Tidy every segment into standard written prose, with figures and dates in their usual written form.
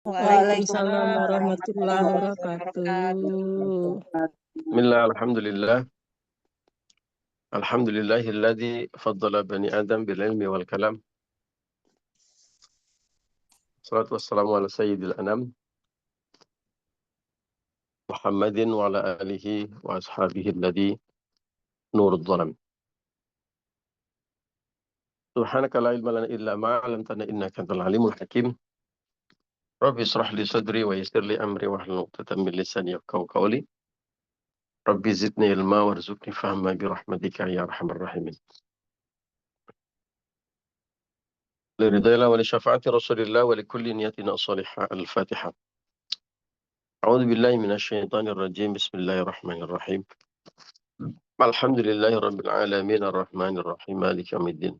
Waalaikumsalam Waalaikumsalam warahmatullahi warahmatullahi wabarakatuh. wabarakatuh. Bismillah, alhamdulillah. Alhamdulillahilladzi faddala bani Adam bil ilmi wal kalam. Salatu wassalamu ala sayyidil anam. Muhammadin wa ala alihi wa ashabihi alladzi nurud dhalam. Subhanaka la ilma lana illa ma 'allamtana innaka antal alimul hakim. Rabbi israh li sadri wa yassir li amri wahlul 'uqdatam min lisani yafqahu qawli. Rabbi zidni ilma warzuqni fahma bi rahmatika ya arhamar rahimin. Liridayla wa li syafaati Rasulillah wa li kulli niyatina as-salihah. Al-Fatihah. A'udzu billahi minasyaitonir rajim. Bismillahirrahmanirrahim. Alhamdulillahi rabbil alamin arrahmanir rahim maliki yaumiddin.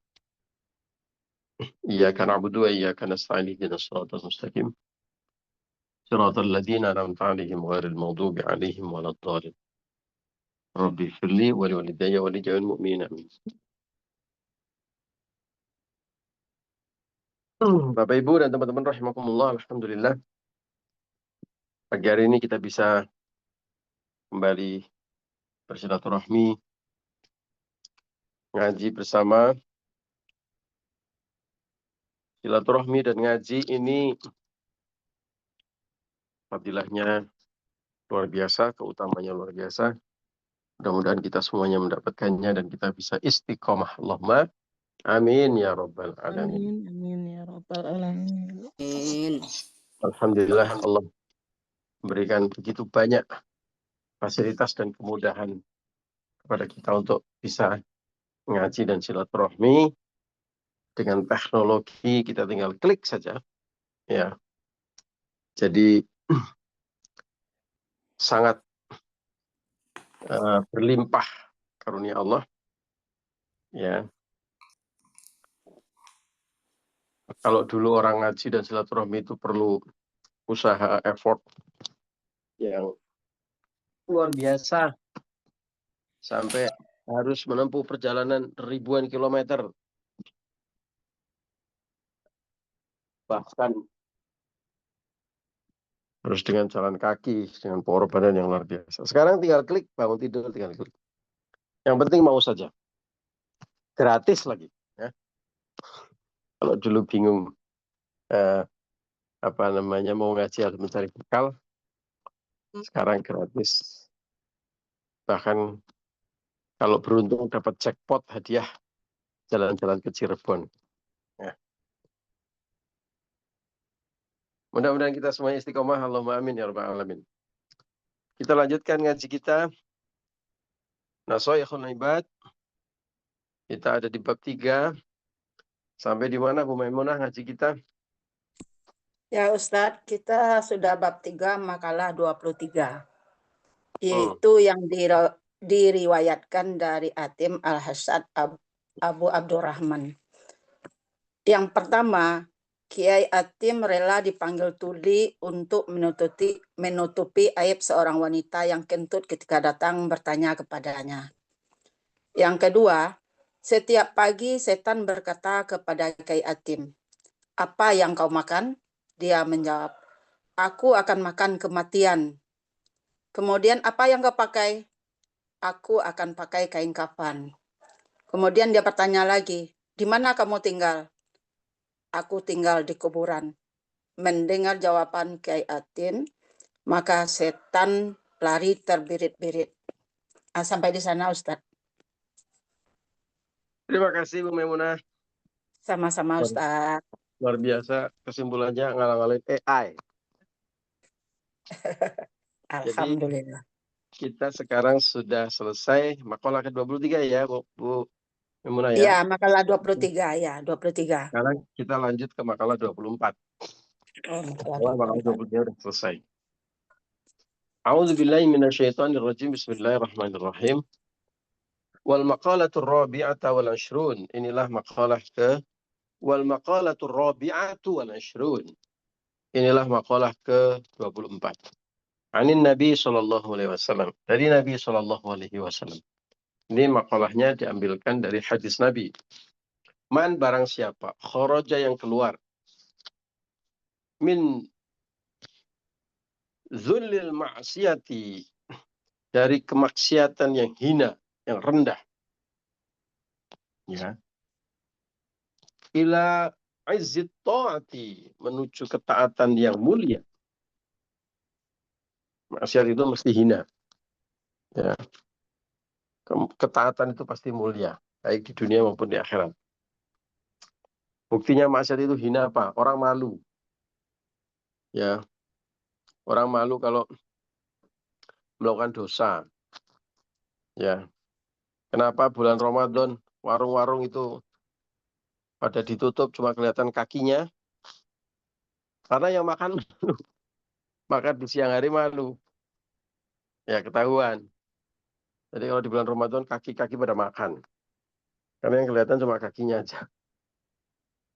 Iyyaka na'budu wa iyyaka nasta'in ihdinas siratal mustaqim. Siratal ladzina an'amta 'alaihim ghairil maghdubi 'alaihim waladdallin. Rabbi ighfirli wa liwalidayya wa li jami'il mu'minin amin. Bapak Ibu dan teman-teman rahimakumullah, alhamdulillah pagi hari ini kita bisa kembali bersilaturahmi, ngaji bersama. Silaturahmi dan ngaji ini fadilahnya luar biasa, keutamanya luar biasa. Mudah-mudahan kita semuanya mendapatkannya dan kita bisa istiqomah. Allahumma amin ya rabbal alamin. Amin ya rabbal alamin. Alhamdulillah Allah memberikan begitu banyak fasilitas dan kemudahan kepada kita untuk bisa ngaji dan silaturahmi. Dengan teknologi kita tinggal klik saja, ya. Jadi sangat berlimpah karunia Allah, ya. Kalau dulu orang ngaji dan silaturahmi itu perlu usaha, effort yang luar biasa, sampai harus menempuh perjalanan ribuan kilometer, bahkan harus dengan jalan kaki, dengan pengorbanan yang luar biasa. Sekarang tinggal klik, bangun tidur tinggal klik. Yang penting mau saja, gratis lagi, ya. Kalau dulu bingung mau ngaji harus mencari bekal, sekarang gratis. Bahkan kalau beruntung dapat jackpot hadiah jalan-jalan ke Cirebon, ya. Mudah-mudahan kita semuanya istiqomah. Allahumma amin ya rabbal alamin. Kita lanjutkan ngaji kita, Nashaikhul Ibad. Kita ada di bab 3. Sampai di mana Bu Maimunah ngaji kita? Ya Ustadz, kita sudah bab 3 makalah 23. Yaitu yang diriwayatkan dari Atim Al-Hasad Abu Abdurrahman. Yang pertama, Kiai Atim rela dipanggil tuli untuk menutupi aib seorang wanita yang kentut ketika datang bertanya kepadanya. Yang kedua, setiap pagi setan berkata kepada Kiai Atim, "Apa yang kau makan?" Dia menjawab, "Aku akan makan kematian." Kemudian, "Apa yang kau pakai?" "Aku akan pakai kain kafan." Kemudian dia bertanya lagi, "Di mana kamu tinggal?" "Aku tinggal di kuburan." Mendengar jawaban Kiai Atin, maka setan lari terbirit-birit. Sampai di sana, Ustadz. Terima kasih Bu Maimunah. Sama-sama, Ustadz. Luar biasa, kesimpulannya ngalang-ngalin AI. Alhamdulillah. Jadi kita sekarang sudah selesai makalah ke-23 ya Bu Maimunah ya. Iya, makalah 23 ya, 23. Sekarang kita lanjut ke makalah 24. Makalah 23 sudah selesai. A'udzubillahi minasyaitonirrajim. Bismillahirrahmanirrahim. Wal maqalatur rabi'ata wal 'ashrun. Inilah makalah wal maqalatur rabi'atu wal 'ashrun. Inilah makalah ke-24. Anin Nabi sallallahu alaihi wasallam. Dari Nabi sallallahu alaihi wasallam. Ini makalahnya diambilkan dari hadis Nabi. Man barang siapa kharaja yang keluar min Zullil ma'siyati, dari kemaksiatan yang hina, yang rendah. Ya. Ila izzit ta'ati, menuju ketaatan yang mulia. Maksiat itu mesti hina. Ya. Ketaatan itu pasti mulia, baik di dunia maupun di akhirat. Buktinya maksiat itu hina apa? Orang malu. Ya. Orang malu kalau melakukan dosa. Ya. Kenapa bulan Ramadan warung-warung itu pada ditutup cuma kelihatan kakinya? Karena yang makan makan di siang hari malu. Ya, ketahuan. Jadi kalau di bulan Ramadan kaki-kaki pada makan. Karena yang kelihatan cuma kakinya aja.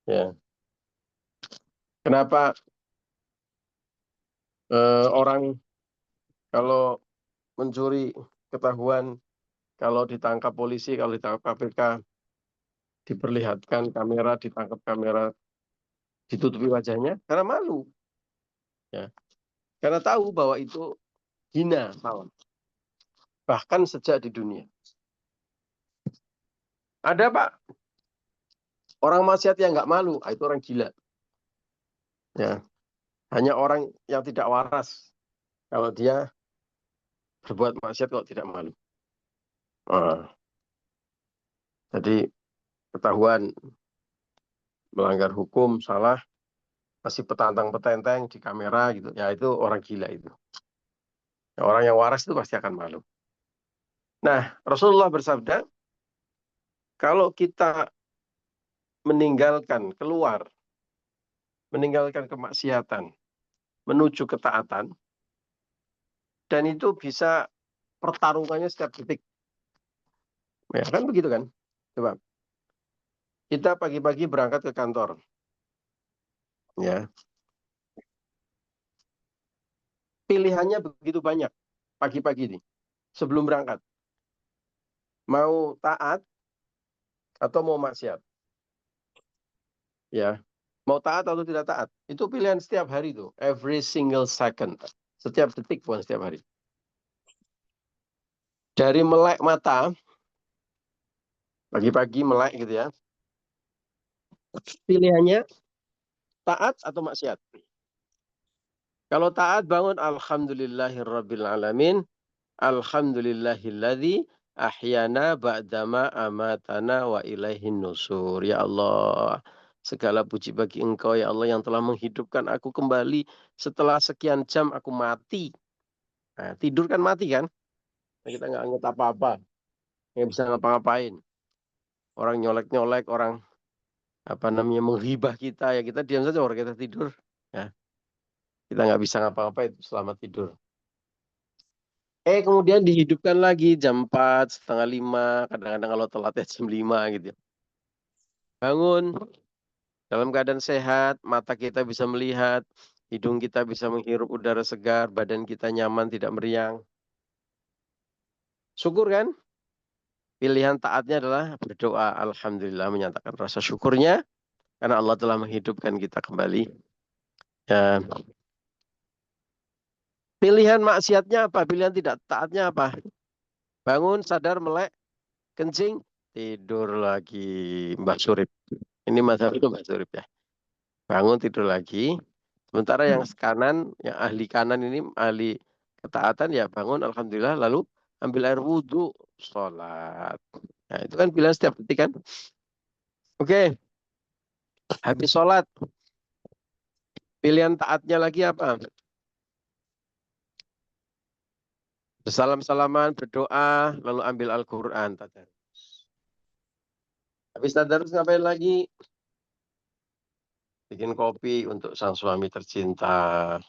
Ya. Kenapa orang kalau mencuri ketahuan, kalau ditangkap polisi, kalau ditangkap KPK, diperlihatkan kamera, ditangkap kamera, ditutupi wajahnya? Karena malu. Ya. Karena tahu bahwa itu hina, malam. Bahkan sejak di dunia. Ada Pak, orang maksiat yang nggak malu, itu orang gila. Ya. Hanya orang yang tidak waras kalau dia berbuat maksiat kok tidak malu. Jadi ketahuan melanggar hukum, salah, masih petantang-petenteng di kamera gitu. Ya itu orang gila itu. Ya, orang yang waras itu pasti akan malu. Nah, Rasulullah bersabda, kalau kita meninggalkan kemaksiatan, menuju ketaatan, dan itu bisa pertarungannya setiap detik. Ya kan begitu kan? Coba. Kita pagi-pagi berangkat ke kantor. Ya. Pilihannya begitu banyak pagi-pagi nih. Sebelum berangkat. Mau taat atau mau maksiat. Ya. Mau taat atau tidak taat. Itu pilihan setiap hari tuh. Every single second. Setiap detik bukan setiap hari. Dari melek mata, pagi-pagi melek gitu ya. Pilihannya taat atau maksiat. Kalau taat bangun alhamdulillahirrabbilalamin. Alhamdulillahilladzi ahyana ba'dama amatana wa ilaihin nusur. Ya Allah, segala puji bagi Engkau ya Allah yang telah menghidupkan aku kembali setelah sekian jam aku mati. Nah, tidur kan mati kan? Kita nggak ingat apa-apa, nggak bisa ngapa-ngapain. Orang nyolek-nyolek, orang apa namanya menghibah kita, ya kita diam saja orang kita tidur. Ya, kita nggak bisa ngapa-ngapain selama tidur. Kemudian dihidupkan lagi jam 4, setengah 5, kadang-kadang kalau telat ya jam 5 gitu. Bangun, dalam keadaan sehat, mata kita bisa melihat, hidung kita bisa menghirup udara segar, badan kita nyaman, tidak meriang. Syukur kan? Pilihan taatnya adalah berdoa, alhamdulillah, menyatakan rasa syukurnya, karena Allah telah menghidupkan kita kembali. Ya. Pilihan maksiatnya apa? Pilihan tidak taatnya apa? Bangun, sadar, melek, kencing, tidur lagi. Mbak Surip. Ini mazhab itu Mbak Surip ya. Bangun, tidur lagi. Sementara yang kanan, yang ahli kanan ini, ahli ketaatan ya bangun, alhamdulillah, lalu ambil air wudhu, sholat. Nah, itu kan pilihan setiap detik kan. Oke, habis sholat. Pilihan taatnya lagi apa? Bersalam-salaman, berdoa, lalu ambil Al-Quran. Habis tadarus ngapain lagi? Bikin kopi untuk sang suami tercinta.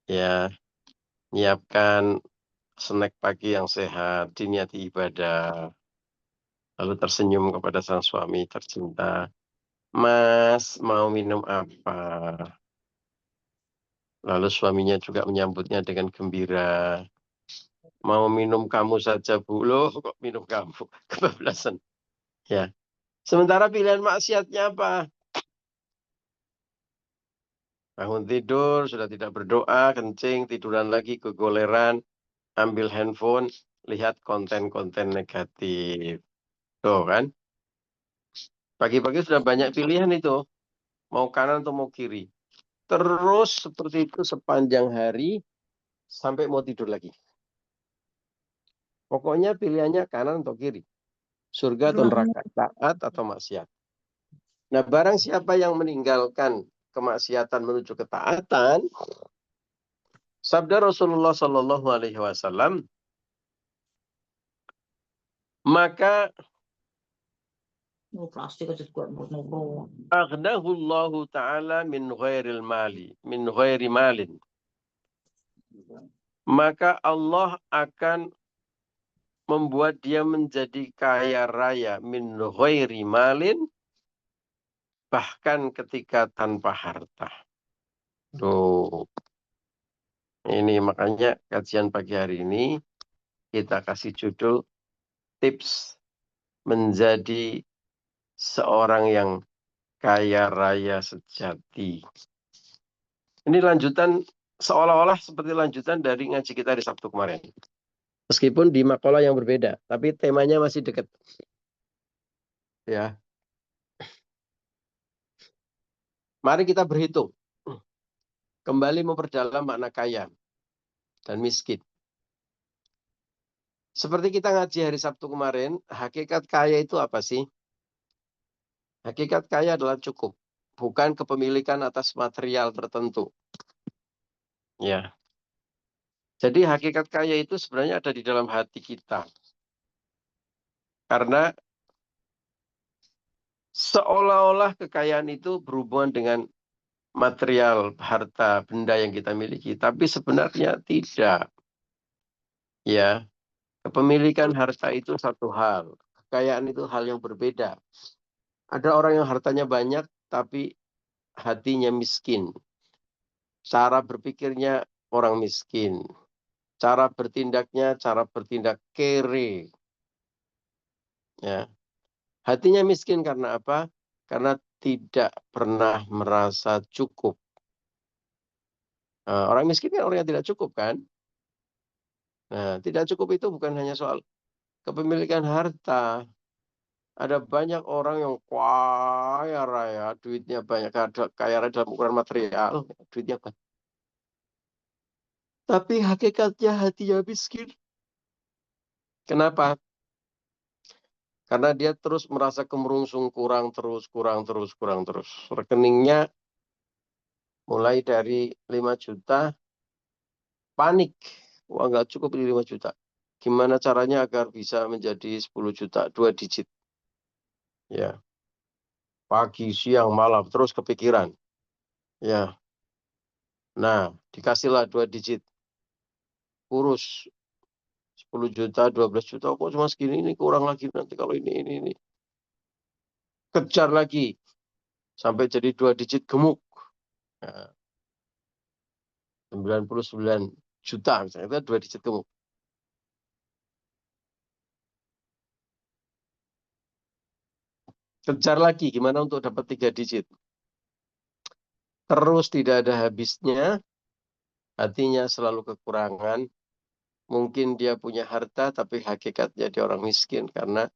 Ya, nyiapkan snack pagi yang sehat, diniati ibadah. Lalu tersenyum kepada sang suami tercinta. Mas, mau minum apa? Lalu suaminya juga menyambutnya dengan gembira. Mau minum kamu saja, Bu. Loh, kok minum kamu? Kebablasan. Ya. Sementara pilihan maksiatnya apa? Bangun tidur, sudah tidak berdoa, kencing, tiduran lagi, kegoleran, ambil handphone, lihat konten-konten negatif. Tuh kan, pagi-pagi sudah banyak pilihan itu, mau kanan atau mau kiri. Terus seperti itu sepanjang hari, sampai mau tidur lagi. Pokoknya pilihannya kanan atau kiri. Surga atau neraka, taat atau maksiat. Nah, barang siapa yang meninggalkan kemaksiatan menuju ketaatan, sabda Rasulullah Shallallahu Alaihi Wasallam, maka aghnahullahu ta'ala min ghairil mali, min ghairi malin. Maka Allah akan membuat dia menjadi kaya raya min ghairi malin, bahkan ketika tanpa harta. Tuh. Ini makanya kajian pagi hari ini kita kasih judul tips menjadi seorang yang kaya raya sejati. Ini lanjutan, seolah-olah seperti lanjutan dari ngaji kita di Sabtu kemarin. Meskipun di makalah yang berbeda, tapi temanya masih dekat. Ya. Mari kita berhitung. Kembali memperdalam makna kaya dan miskin. Seperti kita ngaji hari Sabtu kemarin, hakikat kaya itu apa sih? Hakikat kaya adalah cukup, bukan kepemilikan atas material tertentu. Ya. Jadi hakikat kaya itu sebenarnya ada di dalam hati kita. Karena seolah-olah kekayaan itu berhubungan dengan material, harta, benda yang kita miliki. Tapi sebenarnya tidak. Ya, kepemilikan harta itu satu hal. Kekayaan itu hal yang berbeda. Ada orang yang hartanya banyak, tapi hatinya miskin. Cara berpikirnya orang miskin. Cara bertindaknya, cara bertindak kere. Ya. Hatinya miskin karena apa? Karena tidak pernah merasa cukup. Nah, orang miskin kan orang yang tidak cukup kan? Nah, tidak cukup itu bukan hanya soal kepemilikan harta. Ada banyak orang yang kaya raya, duitnya banyak, kaya raya dalam ukuran material, duitnya banyak. Tapi hakikatnya hatinya miskin. Kenapa? Karena dia terus merasa kemerungsung, kurang terus. Rekeningnya mulai dari 5 juta, panik. Wah, nggak cukup di 5 juta. Gimana caranya agar bisa menjadi 10 juta, 2 digit. Ya. Pagi, siang, malam, terus kepikiran. Ya. Nah, dikasihlah 2 digit. Urus 10 juta, 12 juta, kok cuma segini, ini kurang lagi nanti kalau ini. Kejar lagi. Sampai jadi 2 digit gemuk. Nah, 99 juta misalnya, itu 2 digit gemuk. Kejar lagi, gimana untuk dapat 3 digit. Terus tidak ada habisnya, hatinya selalu kekurangan. Mungkin dia punya harta, tapi hakikatnya dia orang miskin karena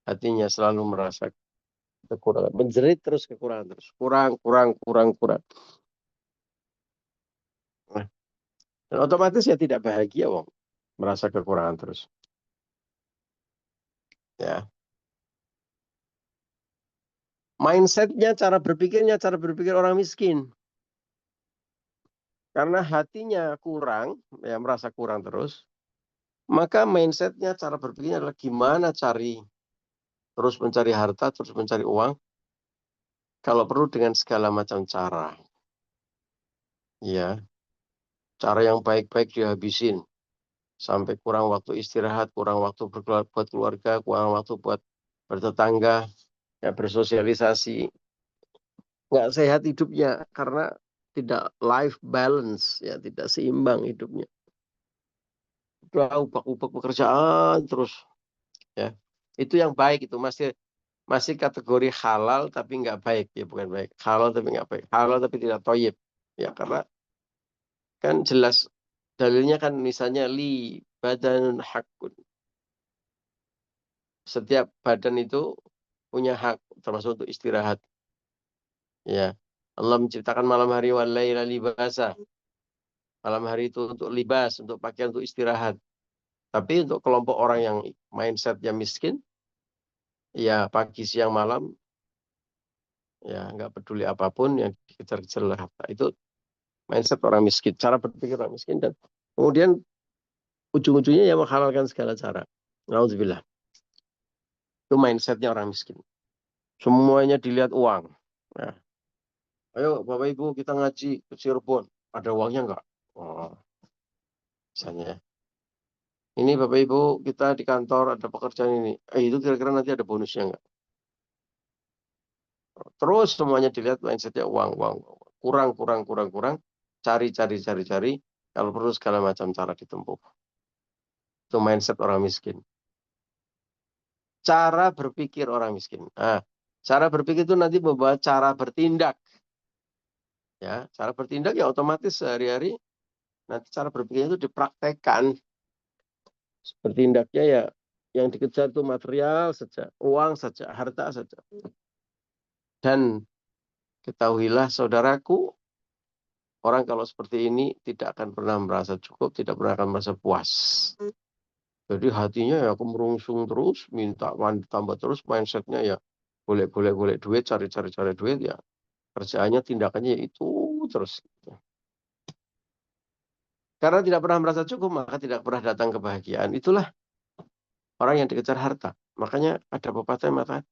hatinya selalu merasa kekurangan. Menjerit terus kekurangan terus. Kurang. Nah, dan otomatis ya tidak bahagia, wong. Merasa kekurangan terus. Ya. Mindsetnya, cara berpikir orang miskin. Karena hatinya kurang, ya merasa kurang terus. Maka mindsetnya, cara berpikirnya adalah gimana terus mencari harta, terus mencari uang. Kalau perlu dengan segala macam cara. Ya, cara yang baik-baik dihabisin. Sampai kurang waktu istirahat, kurang waktu buat keluarga, kurang waktu buat bertetangga, ya bersosialisasi. Nggak sehat hidupnya karena tidak life balance, ya tidak seimbang hidupnya. Udah ubah-ubah pekerjaan terus, ya. Itu yang baik, itu masih kategori halal tapi nggak baik, ya bukan baik. Halal tapi nggak baik. Halal tapi tidak thayyib. Ya karena kan jelas dalilnya kan misalnya li badanun hakun. Setiap badan itu punya hak termasuk untuk istirahat. Ya. Allah menciptakan malam hari wal laila libasa. Malam hari itu untuk libas, untuk pakaian, untuk istirahat. Tapi untuk kelompok orang yang mindsetnya miskin, ya pagi, siang, malam, ya nggak peduli apapun yang dikejar-kejar oleh harta. Itu mindset orang miskin, cara berpikir orang miskin. Dan kemudian ujung-ujungnya ya menghalalkan segala cara. Alhamdulillah. Itu mindsetnya orang miskin. Semuanya dilihat uang. Nah, ayo Bapak Ibu kita ngaji ke Cirebon. Ada uangnya nggak? Oh, misalnya. Ini Bapak Ibu kita di kantor ada pekerjaan ini. Itu kira-kira nanti ada bonusnya nggak? Terus semuanya dilihat mindsetnya uang, uang, uang. Kurang, kurang, kurang, kurang. Cari, cari, cari, cari. Kalau perlu segala macam cara ditempuh. Itu mindset orang miskin. Cara berpikir orang miskin. Nah, cara berpikir itu nanti membawa cara bertindak. Ya, cara bertindak ya otomatis sehari-hari nanti cara berpikirnya itu dipraktekkan. Bertindaknya ya yang dikejar itu material saja, uang saja, harta saja. Dan ketahuilah saudaraku, orang kalau seperti ini tidak akan pernah merasa cukup, tidak pernah akan merasa puas. Jadi hatinya ya kemerungsung terus, minta tambah terus, mindsetnya ya boleh duit, cari duit ya. Kerjaannya, tindakannya ya itu terus. Karena tidak pernah merasa cukup, maka tidak pernah datang kebahagiaan. Itulah orang yang dikejar harta. Makanya ada pepatah yang mengatakan,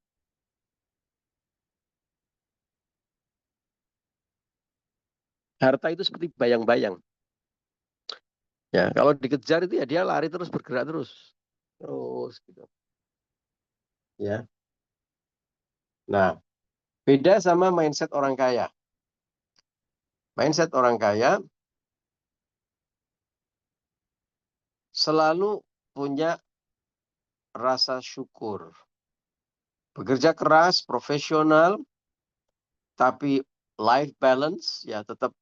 harta itu seperti bayang-bayang. Ya, kalau dikejar itu ya dia lari terus, bergerak terus. Terus gitu. Ya. Nah, beda sama mindset orang kaya. Mindset orang kaya selalu punya rasa syukur. Bekerja keras, profesional, tapi life balance ya tetap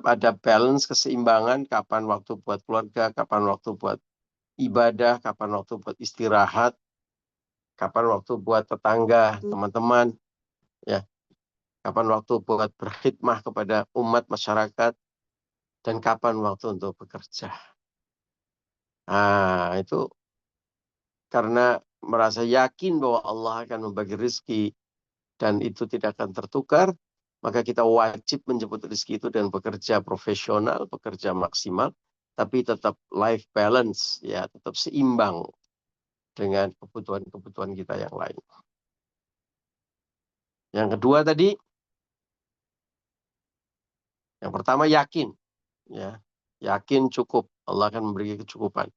ada balance, keseimbangan, kapan waktu buat keluarga, kapan waktu buat ibadah, kapan waktu buat istirahat, kapan waktu buat tetangga, teman-teman, ya, kapan waktu buat berkhidmah kepada umat masyarakat, dan kapan waktu untuk bekerja. Nah, itu karena merasa yakin bahwa Allah akan membagi rezeki dan itu tidak akan tertukar, maka kita wajib menjemput rezeki itu dan bekerja profesional, bekerja maksimal, tapi tetap life balance, ya, tetap seimbang dengan kebutuhan-kebutuhan kita yang lain. Yang kedua tadi, yang pertama yakin, ya, yakin cukup, Allah akan memberi kecukupan.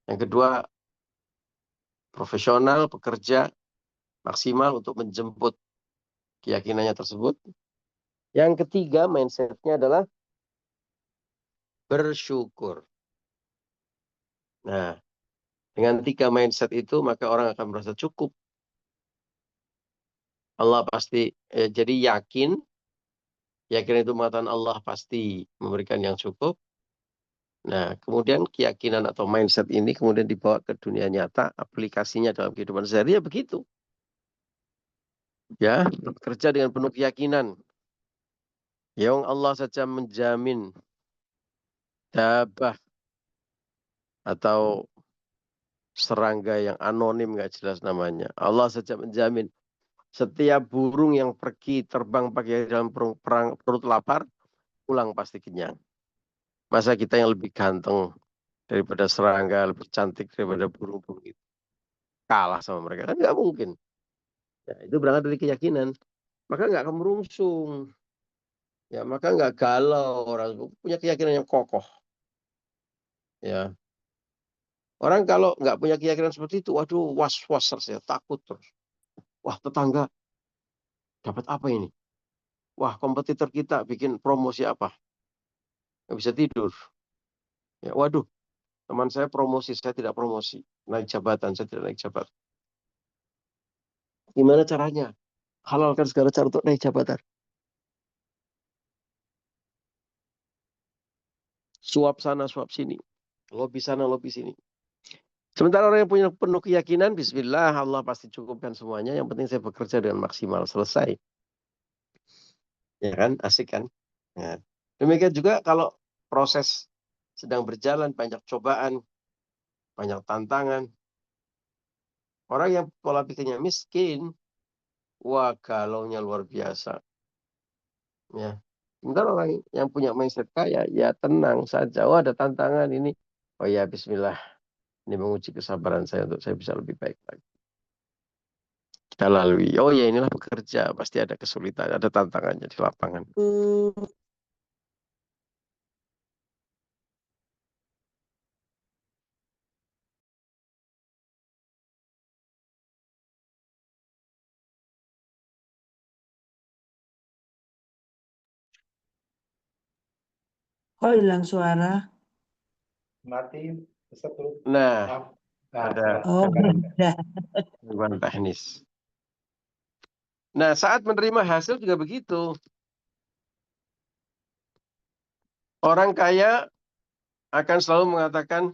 Yang kedua, profesional, bekerja maksimal untuk menjemput keyakinannya tersebut. Yang ketiga, mindsetnya adalah bersyukur. Nah, dengan 3 mindset itu, maka orang akan merasa cukup. Allah pasti, jadi yakin itu mengatakan Allah pasti memberikan yang cukup. Nah, kemudian keyakinan atau mindset ini kemudian dibawa ke dunia nyata, aplikasinya dalam kehidupan sehari ya begitu. Ya, bekerja dengan penuh keyakinan. Yang Allah saja menjamin dabah atau serangga yang anonim nggak jelas namanya. Allah saja menjamin setiap burung yang pergi terbang pagi dalam perut lapar, pulang pasti kenyang. Masa kita yang lebih ganteng daripada serangga, lebih cantik daripada burung-burung itu kalah sama mereka? Kan nggak mungkin. Ya, itu berangkat dari keyakinan. Maka nggak kemerungsung. Ya, maka nggak galau. Orang punya keyakinan yang kokoh. Ya, orang kalau nggak punya keyakinan seperti itu, waduh, was-was saya takut terus. Wah, tetangga dapat apa ini? Wah, kompetitor kita bikin promosi apa? Nggak bisa tidur. Ya, waduh, teman saya promosi, saya tidak promosi. Naik jabatan, saya tidak naik jabatan. Gimana caranya? Halalkan segala cara untuk naik jabatan. Suap sana, suap sini. Lobi sana, lobi sini. Sementara orang yang punya penuh keyakinan, bismillah, Allah pasti cukupkan semuanya. Yang penting saya bekerja dengan maksimal, selesai. Ya kan, asik kan? Nah, demikian juga kalau proses sedang berjalan, banyak cobaan, banyak tantangan. Orang yang pola pikirnya miskin, wah galaunya luar biasa. Ya. Sementara orang yang punya mindset kaya, ya tenang saja. Oh ada tantangan ini. Oh ya bismillah. Ini menguji kesabaran saya untuk saya bisa lebih baik lagi. Kita lalui. Oh ya inilah bekerja. Pasti ada kesulitan, ada tantangannya di lapangan. Kok hilang suara? Mati. Nah, ada Oh, udah. gangguan teknis. Nah, saat menerima hasil juga begitu. Orang kaya akan selalu mengatakan,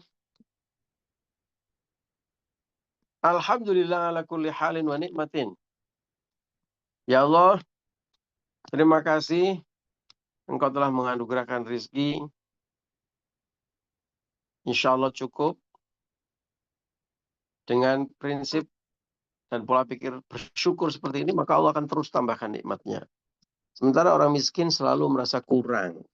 Alhamdulillah ala kulli halin wa nikmatin. Ya Allah, terima kasih Engkau telah menganugerahkan rizki. Insya Allah cukup. Dengan prinsip dan pola pikir bersyukur seperti ini, maka Allah akan terus tambahkan nikmatnya. Sementara orang miskin selalu merasa kurang.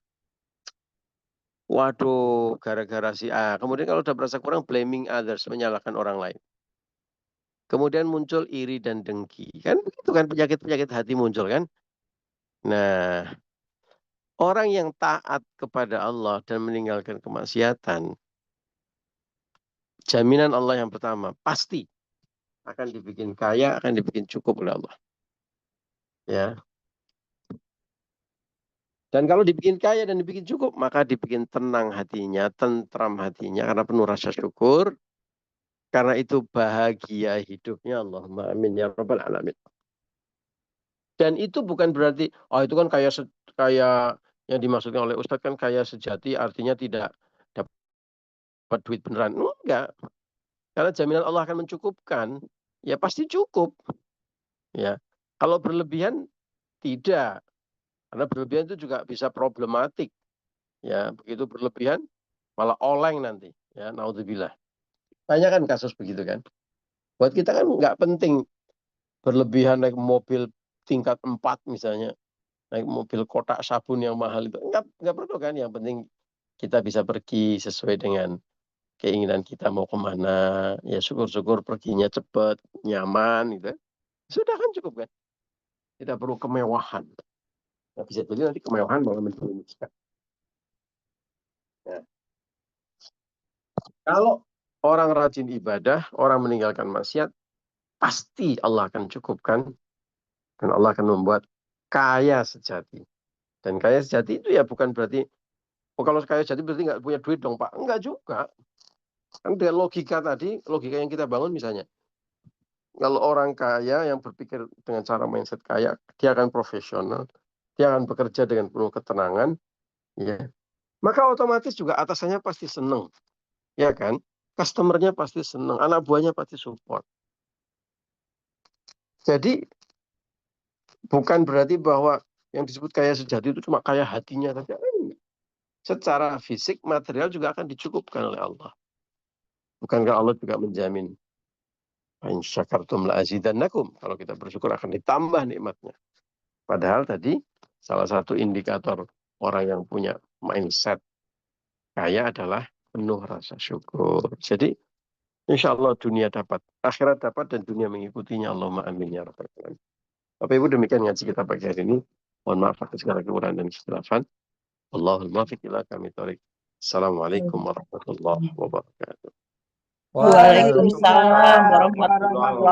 Waduh, gara-gara si A. Kemudian kalau sudah merasa kurang, blaming others, menyalahkan orang lain. Kemudian muncul iri dan dengki. Kan begitu kan, penyakit-penyakit hati muncul kan. Nah, orang yang taat kepada Allah dan meninggalkan kemaksiatan, jaminan Allah yang pertama, pasti akan dibikin kaya, akan dibikin cukup oleh Allah. Ya. Dan kalau dibikin kaya dan dibikin cukup, maka dibikin tenang hatinya, tentram hatinya, karena penuh rasa syukur. Karena itu bahagia hidupnya. Allahumma amin ya rabbal alamin. Dan itu bukan berarti, oh itu kan kaya yang dimaksudkan oleh Ustadz kan kaya sejati, artinya tidak dapat duit beneran. Enggak. Karena jaminan Allah akan mencukupkan, ya pasti cukup. Ya. Kalau berlebihan, tidak. Karena berlebihan itu juga bisa problematik. Ya, begitu berlebihan, malah oleng nanti. Ya, naudzubillah. Banyak kan kasus begitu kan. Buat kita kan nggak penting berlebihan naik mobil tingkat 4 misalnya. Naik mobil kotak sabun yang mahal itu. Nggak perlu kan. Yang penting kita bisa pergi sesuai dengan keinginan kita mau kemana. Ya syukur-syukur perginya cepat, nyaman gitu. Sudah kan cukup kan. Tidak perlu kemewahan. Nah, bisa jadi nanti kemewahan malah menjerumuskan. Ya. Kalau orang rajin ibadah, orang meninggalkan maksiat, pasti Allah akan cukupkan. Dan Allah akan membuat kaya sejati. Dan kaya sejati itu ya bukan berarti, oh kalau kaya sejati berarti nggak punya duit dong Pak. Enggak juga. Kan dengan logika tadi, logika yang kita bangun misalnya. Kalau orang kaya yang berpikir dengan cara mindset kaya, dia akan profesional, dia akan bekerja dengan penuh ketenangan, ya. Maka otomatis juga atasannya pasti senang. Ya kan? Customernya pasti senang, anak buahnya pasti support. Jadi bukan berarti bahwa yang disebut kaya sejati itu cuma kaya hatinya saja. Secara fisik, material juga akan dicukupkan oleh Allah. Bukankah Allah juga menjamin in syakartum la azidannakum. Kalau kita bersyukur akan ditambah nikmatnya. Padahal tadi salah satu indikator orang yang punya mindset kaya adalah penuh rasa syukur. Jadi insya Allah dunia dapat, akhirat dapat dan dunia mengikutinya. Allahumma amin ya rabbal alamin. Bapak Ibu demikian ngaji kita pagi hari ini. Mohon maaf atas segala kekurangan dan kesalahan. Allahul muwaffiq ila aqwamit thoriq. Assalamualaikum warahmatullahi wabarakatuh. Waalaikumsalam warahmatullahi wabarakatuh.